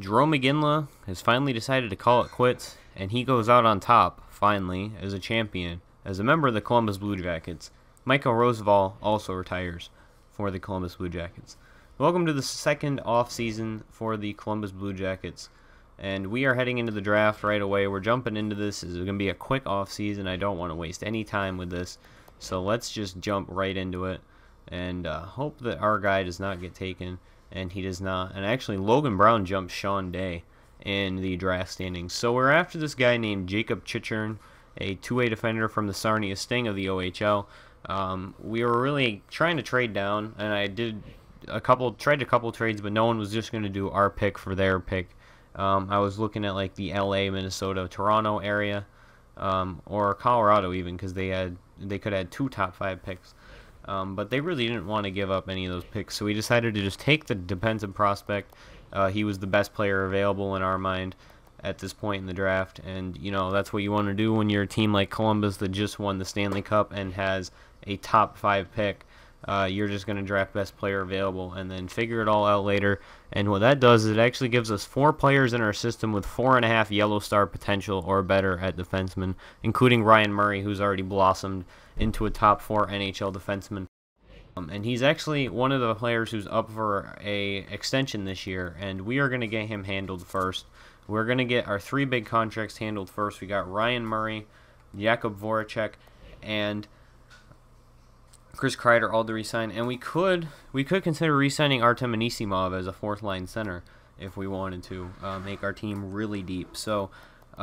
Jerome McGinley has finally decided to call it quits, and he goes out on top, finally, as a champion, as a member of the Columbus Blue Jackets. Michael Roosevelt also retires for the Columbus Blue Jackets. Welcome to the second off-season for the Columbus Blue Jackets, and we are heading into the draft right away. We're jumping into this. This is going to be a quick off-season. I don't want to waste any time with this, so let's just jump right into it and hope that our guy does not get taken. And he does not. And actually, Logan Brown jumped Sean Day in the draft standings. So we're after this guy named Jacob Chichern, a two-way defender from the Sarnia Sting of the OHL. We were really trying to trade down, and I tried a couple trades, but no one was just going to do our pick for their pick. I was looking at like the LA, Minnesota, Toronto area, or Colorado even, because they could have had two top 5 picks. But they really didn't want to give up any of those picks, so we decided to just take the defensive prospect. He was the best player available in our mind at this point in the draft, and you know that's what you want to do when you're a team like Columbus that just won the Stanley Cup and has a top 5 pick. You're just going to draft best player available and then figure it all out later. And what that does is it actually gives us 4 players in our system with 4.5 yellow star potential or better at defenseman, including Ryan Murray, who's already blossomed into a top 4 NHL defenseman. And he's actually one of the players who's up for a extension this year, and we are going to get him handled first. We're going to get our 3 big contracts handled first. We got Ryan Murray, Jakub Voracek, and Chris Kreider all to re-sign, and we could consider re-signing Artem Anisimov as a 4th-line center if we wanted to make our team really deep. So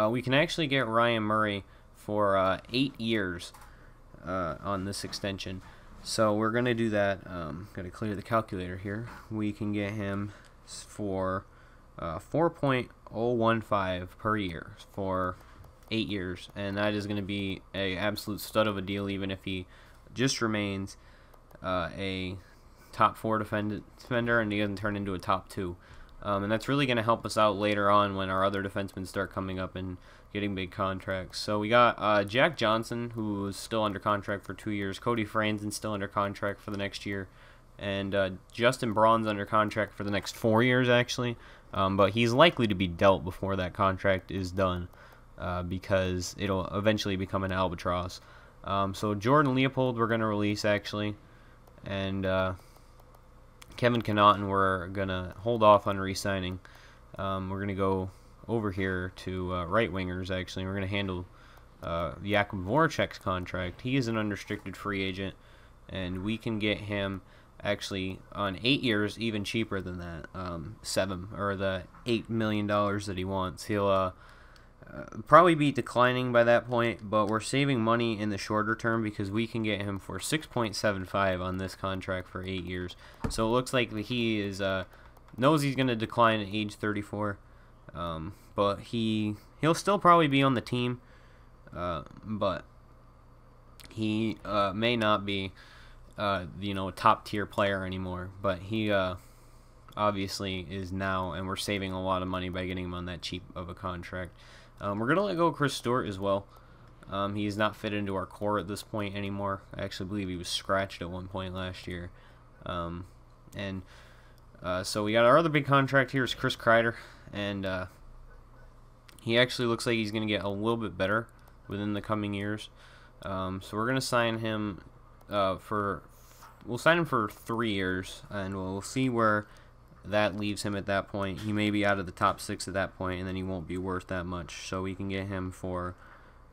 we can actually get Ryan Murray for 8 years on this extension. So we're going to do that. Got to clear the calculator here. We can get him for 4.015 per year for 8 years, and that is going to be an absolute stud of a deal, even if he just remains a top 4 defender and he doesn't turn into a top 2. And that's really going to help us out later on when our other defensemen start coming up and getting big contracts. So we got Jack Johnson, who is still under contract for 2 years. Cody Franzen still under contract for the next year. And Justin Braun's under contract for the next 4 years, actually. But he's likely to be dealt before that contract is done because it'll eventually become an albatross. So Jordan Leopold we're going to release, actually. And Kevin Connaughton we're going to hold off on re-signing. We're going to go over here to right wingers, actually. We're going to handle Jakub Voracek's contract. He is an unrestricted free agent, and we can get him actually on 8 years even cheaper than that, the $8 million that he wants. He'll probably be declining by that point, but we're saving money in the shorter term because we can get him for 6.75 on this contract for 8 years. So it looks like he is knows he's going to decline at age 34, but he'll still probably be on the team, but he may not be a top tier player anymore. But he obviously is now, and we're saving a lot of money by getting him on that cheap of a contract. We're going to let go of Chris Stewart as well. He's not fit into our core at this point anymore. I actually believe he was scratched at one point last year. So we got our other big contract here is Chris Kreider, and he actually looks like he's going to get a little bit better within the coming years. So we're going to sign him we'll sign him for 3 years, and we'll see where that leaves him at that point. He may be out of the top 6 at that point, and then he won't be worth that much. So we can get him for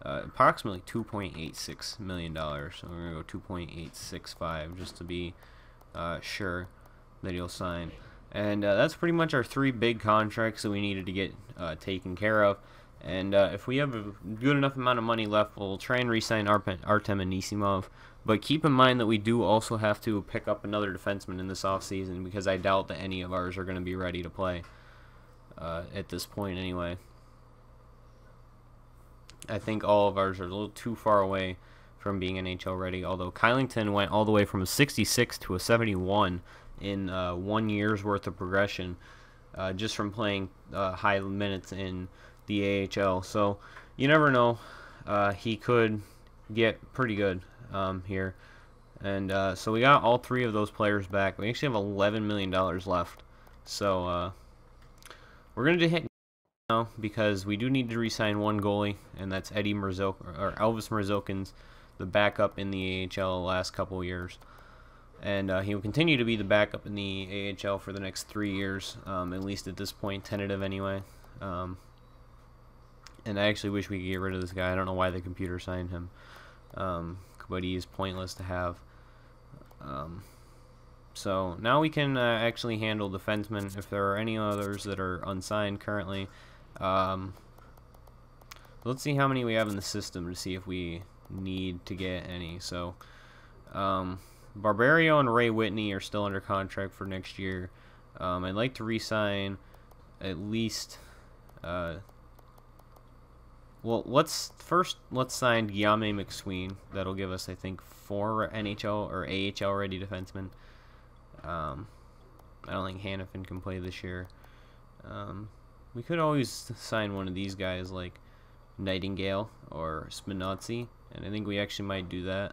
approximately $2.86 million. So we're going to go 2.865 just to be sure that he'll sign. And that's pretty much our 3 big contracts that we needed to get taken care of. And if we have a good enough amount of money left, we'll try and re-sign Artem Anisimov. But keep in mind that we do also have to pick up another defenseman in this offseason, because I doubt that any of ours are going to be ready to play at this point anyway. I think all of ours are a little too far away from being NHL ready, although Kylington went all the way from a 66 to a 71 in 1 year's worth of progression just from playing high minutes in the AHL. So you never know. He could get pretty good here. And so we got all 3 of those players back. We actually have $11 million left. So We're going to hit now because we do need to re-sign one goalie, and that's Elvis Merzoukin's, the backup in the AHL the last couple years. And he will continue to be the backup in the AHL for the next 3 years, at least at this point, tentative anyway. And I actually wish we could get rid of this guy. I don't know why the computer signed him, but he is pointless to have. So now we can actually handle defensemen if there are any others that are unsigned currently. Let's see how many we have in the system to see if we need to get any. So Barbario and Ray Whitney are still under contract for next year. I'd like to re-sign at least well, let's sign Guillaume McSween. That'll give us, I think, 4 NHL or AHL ready defensemen. I don't think Hannafin can play this year. We could always sign one of these guys like Nightingale or Spinazzi, and I think we actually might do that.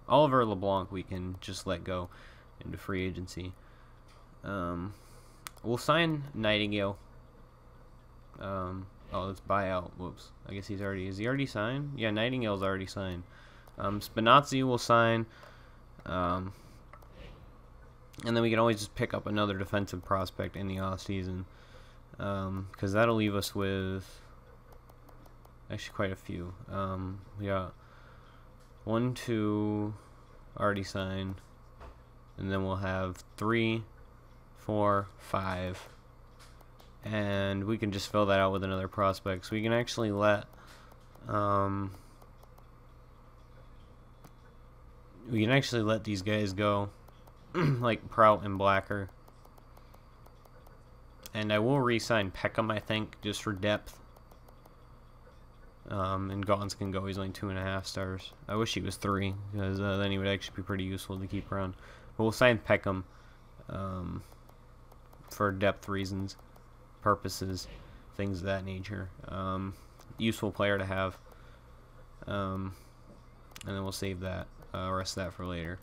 Oliver LeBlanc we can just let go into free agency. We'll sign Nightingale. Oh, let's buy out. Whoops. I guess is he already signed? Yeah, Nightingale's already signed. Spinazzi will sign. And then we can always just pick up another defensive prospect in the offseason. Because that'll leave us with actually quite a few. We got 1, 2 already signed. And then we'll have 3, 4, 5. And we can just fill that out with another prospect. So we can actually let these guys go, like Prout and Blacker. And I will re-sign Peckham, I think, just for depth. And Gaunts can go. He's only 2.5 stars. I wish he was 3, because then he would actually be pretty useful to keep around. But we'll sign Peckham for depth reasons, purposes, things of that nature. Useful player to have. And then we'll save that, rest of that for later.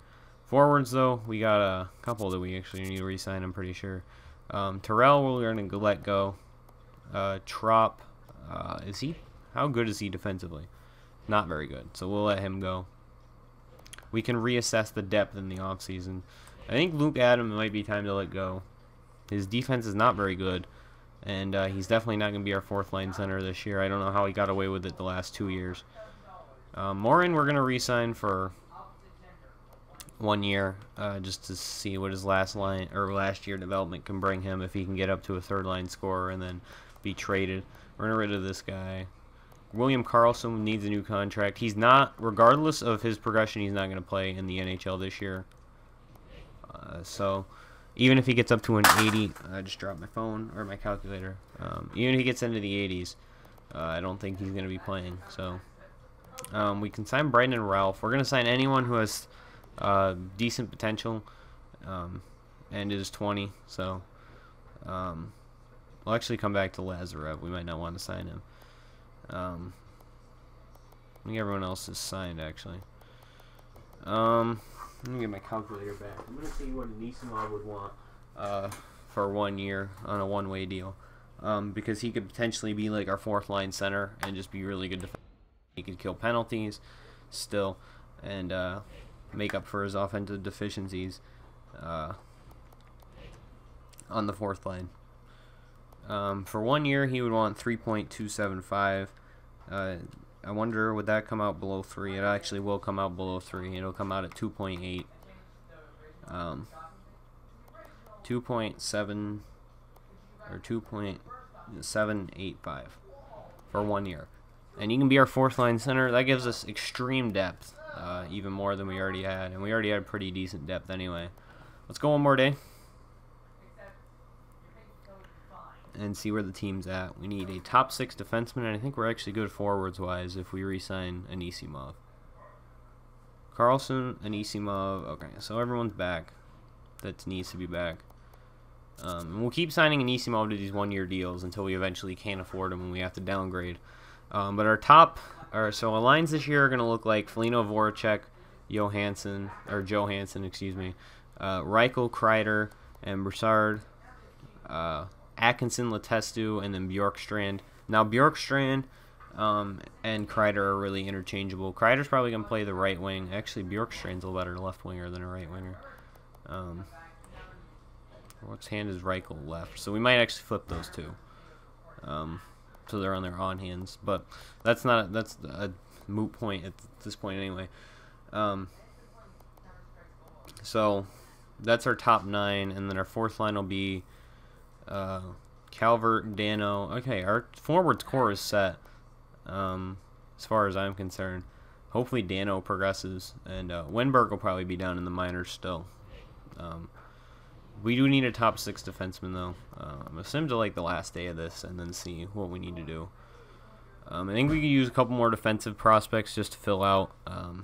Forwards, though, we got a couple that we actually need to re-sign, I'm pretty sure. Terrell, we're going to let go. Trop, how good is he defensively? Not very good, so we'll let him go. We can reassess the depth in the offseason. I think Luke Adam might be time to let go. His defense is not very good, and he's definitely not going to be our 4th line center this year. I don't know how he got away with it the last 2 years. Morin, we're going to re-sign for 1 year, just to see what his last year development can bring him, if he can get up to a 3rd line scorer and then be traded. We're going to rid of this guy. William Karlsson needs a new contract. He's not, regardless of his progression, he's not going to play in the NHL this year. So even if he gets up to an 80, I just dropped my phone, or my calculator. Even if he gets into the 80s, I don't think he's going to be playing. So we can sign Bryden and Ralph. We're going to sign anyone who has decent potential and is 20. So we'll actually come back to Lazarev. We might not want to sign him. I think everyone else is signed, actually. Let me get my calculator back. I'm going to see what Anisimov would want for 1 year on a one-way deal. Because he could potentially be like our 4th line center and just be really good defense. He could kill penalties still and make up for his offensive deficiencies on the 4th line. For 1 year, he would want 3.275. I wonder, would that come out below 3? It actually will come out below 3. It'll come out at 2.8. 2.7 or 2.785 for 1 year. And he can be our 4th line center. That gives us extreme depth, even more than we already had. And we already had pretty decent depth anyway. Let's go one more day and see where the team's at. We need a top 6 defenseman, and I think we're actually good forwards-wise if we re-sign Anisimov. Karlsson, Anisimov. Okay, so everyone's back that needs to be back. And we'll keep signing Anisimov to these 1-year deals until we eventually can't afford them and we have to downgrade. But so our lines this year are going to look like Foligno, Voracek, Johansson, excuse me, Reichel, Kreider, and Broussard. Atkinson, Letestu, and then Bjorkstrand. Now, Bjorkstrand and Kreider are really interchangeable. Kreider's probably going to play the right wing. Actually, Bjorkstrand's a better left winger than a right winger. What's hand is Reichel left. So we might actually flip those two. So they're on their on hands. But that's a moot point at this point anyway. So that's our top 9, and then our fourth line will be Calvert, Dano. Okay, our forwards core is set as far as I'm concerned. Hopefully Dano progresses, and Wenberg will probably be down in the minors still. We do need a top 6 defenseman, though. I'm assuming to like the last day of this and then see what we need to do. I think we could use a couple more defensive prospects just to fill out.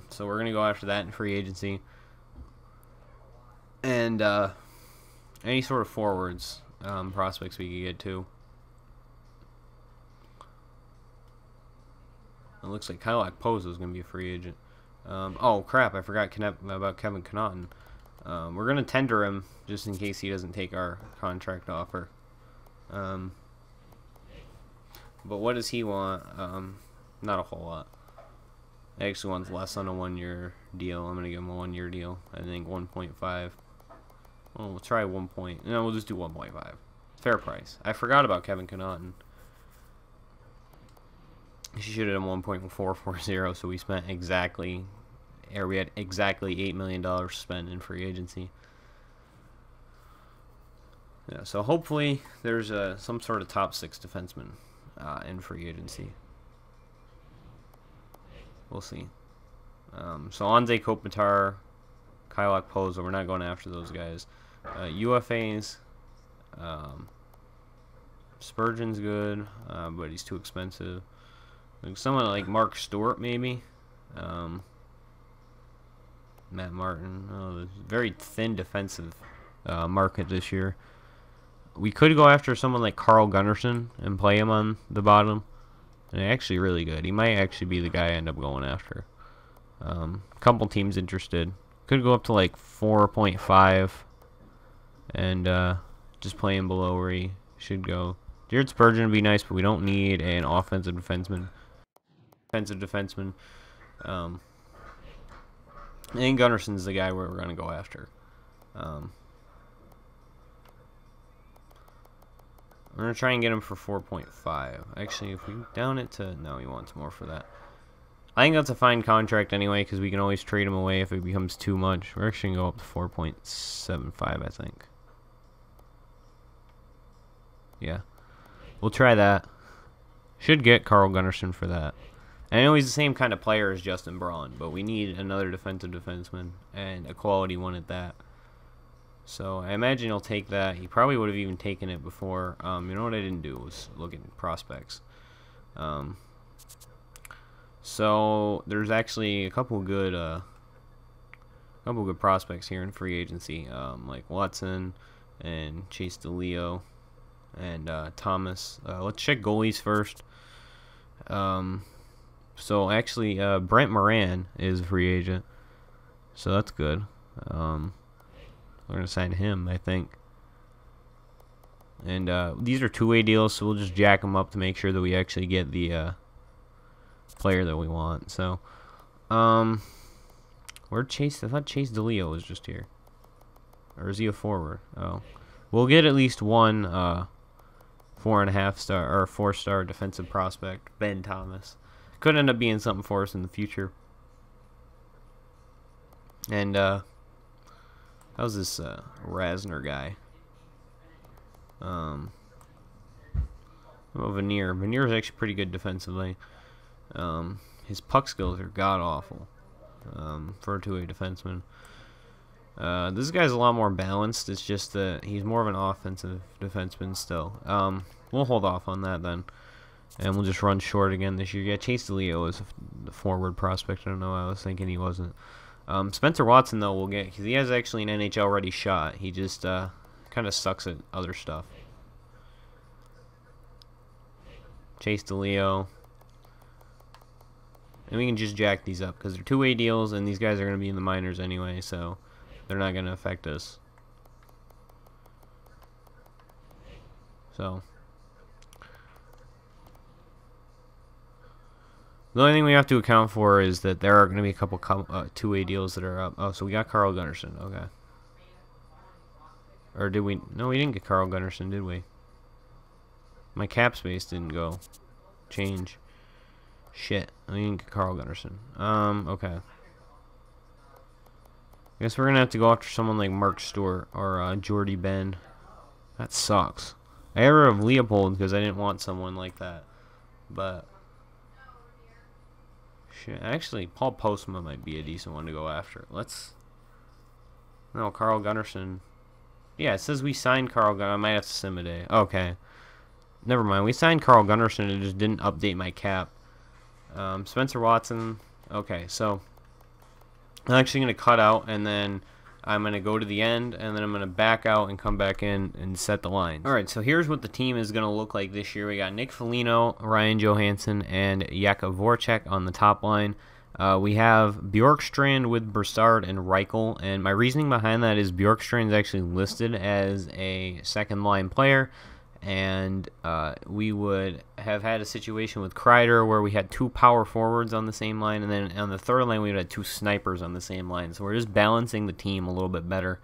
So we're going to go after that in free agency. And any sort of forwards prospects we could get to. It looks like Kyle Okposo is going to be a free agent. Oh, crap. I forgot about Kevin Connaughton. We're going to tender him just in case he doesn't take our contract offer. But what does he want? Not a whole lot. He actually wants less on a 1-year deal. I'm going to give him a 1-year deal. I think 1.5. Oh, we'll try 1 point. No, we'll just do 1.5. Fair price. I forgot about Kevin Connaughton. She should have done 1.440, so we spent exactly, or we had exactly $8 million spent in free agency. Yeah, so hopefully there's some sort of top 6 defenseman in free agency. We'll see. So Anze Kopitar, Kyle Okposo, we're not going after those guys. UFAs, Spurgeon's good, but he's too expensive. Like someone like Mark Stewart, maybe. Matt Martin. Oh, very thin defensive market this year. We could go after someone like Carl Gunnarsson and play him on the bottom. And actually really good. He might actually be the guy I end up going after. A couple teams interested. Could go up to like 4.5 and just play him below where he should go. Jared Spurgeon would be nice, but we don't need an offensive defenseman. I think Gunnarsson's the guy we're going to go after. I'm going to try and get him for 4.5. Actually, if we down it to... No, he wants more for that. I think that's a fine contract anyway, because we can always trade him away if it becomes too much. We're actually going to go up to 4.75, I think. Yeah. We'll try that. Should get Carl Gunnarsson for that. I know he's the same kind of player as Justin Braun, but we need another defensive defenseman, and a quality one at that. So I imagine he'll take that. He probably would have even taken it before. You know what I didn't do was look at prospects. So there's actually a couple good prospects here in free agency, like Watson and Chase DeLeo and Thomas. Let's check goalies first. So actually, Brent Moran is a free agent, so that's good. We're going to sign him, I think. And these are two-way deals, so we'll just jack them up to make sure that we actually get the player that we want. So, where Chase? I thought Chase DeLeo was just here. Or is he a forward? Oh. We'll get at least one 4.5-star or 4-star defensive prospect, Ben Thomas. Could end up being something for us in the future. And how's this Rasner guy? Veneer. Veneer is actually pretty good defensively. His puck skills are god awful for a two-way defenseman. This guy's a lot more balanced. It's just that he's more of an offensive defenseman still. We'll hold off on that then. And we'll just run short again this year. Yeah, Chase DeLeo is the forward prospect. I don't know why I was thinking he wasn't. Spencer Watson, though, we'll get, because he has actually an NHL-ready shot. He just kind of sucks at other stuff. Chase DeLeo. And we can just jack these up, because they're two-way deals, and these guys are going to be in the minors anyway, so they're not going to affect us. So the only thing we have to account for is that there are going to be a couple two-way deals that are up. Oh, so we got Carl Gunnarsson. Okay. Or did we? No, we didn't get Carl Gunnarsson, did we? My cap space didn't go. Change. Shit. We didn't get Carl Gunnarsson. Okay. I guess we're going to have to go after someone like Mark Stewart or Jordy Ben. That sucks. I got rid of Leopold because I didn't want someone like that. But shit, actually, Paul Postma might be a decent one to go after. No, Carl Gunnarsson. Yeah, it says we signed Carl Gunnarsson. I might have to sim a day. Okay. Never mind. We signed Carl Gunnarsson. It just didn't update my cap. Spencer Watson. Okay, so I'm actually going to cut out, and then I'm going to go to the end, and then I'm going to back out and come back in and set the lines. Alright, so here's what the team is going to look like this year. We got Nick Foligno, Ryan Johansson, and Jakub Voracek on the top line. We have Bjorkstrand with Broussard and Reichel, and my reasoning behind that is Bjorkstrand is actually listed as a second-line player, and we would have had a situation with Kreider where we had two power forwards on the same line, and then on the third line we would have two snipers on the same line. So we're just balancing the team a little bit better,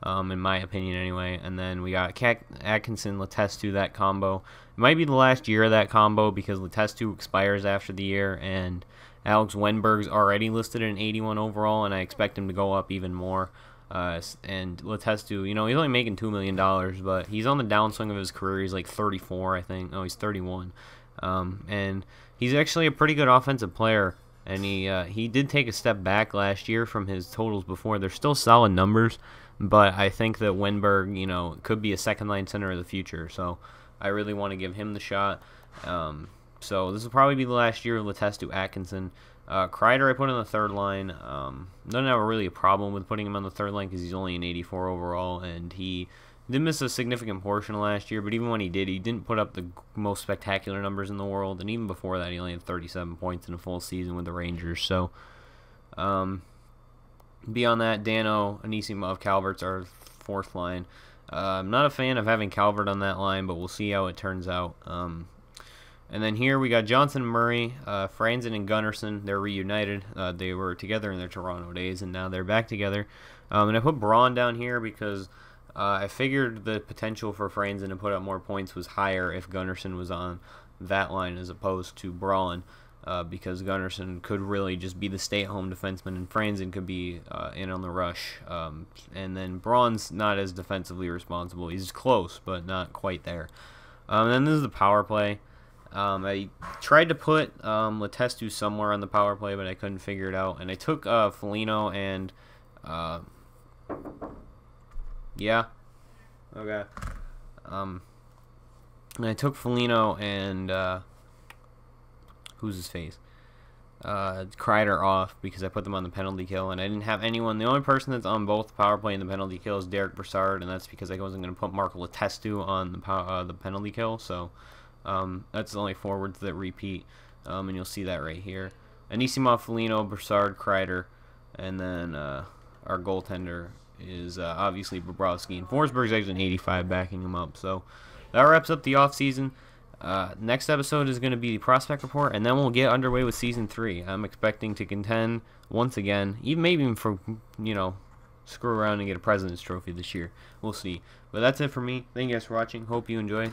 in my opinion anyway. And then we got Atkinson, Letestu, that combo. It might be the last year of that combo because Letestu expires after the year, and Alex Wenberg's already listed at an 81 overall, and I expect him to go up even more. And Letestu, he's only making $2 million, but he's on the downswing of his career. He's like 34, I think. No, he's 31. And he's actually a pretty good offensive player. And he did take a step back last year from his totals before. They're still solid numbers, but I think that Wenberg, could be a second-line center of the future. So I really want to give him the shot. So this will probably be the last year of Letestu, Atkinson. Kreider I put on the third line. Don't have really a problem with putting him on the third line because he's only an 84 overall, and he did miss a significant portion last year, but even when he didn't put up the most spectacular numbers in the world, and even before that he only had 37 points in a full season with the Rangers. So beyond that, Dano, Anisimov, Calvert's our fourth line. I'm not a fan of having Calvert on that line, but we'll see how it turns out. And then here we got Johnson and Murray, Franzen and Gunnarsson. They're reunited. They were together in their Toronto days, and now they're back together. And I put Braun down here because I figured the potential for Franzen to put up more points was higher if Gunnarsson was on that line as opposed to Braun, because Gunnarsson could really just be the stay-at-home defenseman, and Franzen could be in on the rush. And then Braun's not as defensively responsible. He's close, but not quite there. And then this is the power play. I tried to put Letestu somewhere on the power play, but I couldn't figure it out. And I took Foligno and yeah, okay. And I took Foligno and who's his face? Kreider off because I put them on the penalty kill, and I didn't have anyone. The only person that's on both the power play and the penalty kill is Derek Broussard, and that's because I wasn't going to put Mark Letestu on the penalty kill. So. That's the only forwards that repeat, and you'll see that right here. Anisimov, Foligno, Broussard, Kreider, and then our goaltender is obviously Bobrovsky, and Forsberg's actually an 85 backing him up. So that wraps up the offseason. Next episode is going to be the prospect report, and then we'll get underway with Season 3. I'm expecting to contend once again, maybe even for, screw around and get a President's Trophy this year. We'll see. But that's it for me. Thank you guys for watching. Hope you enjoy.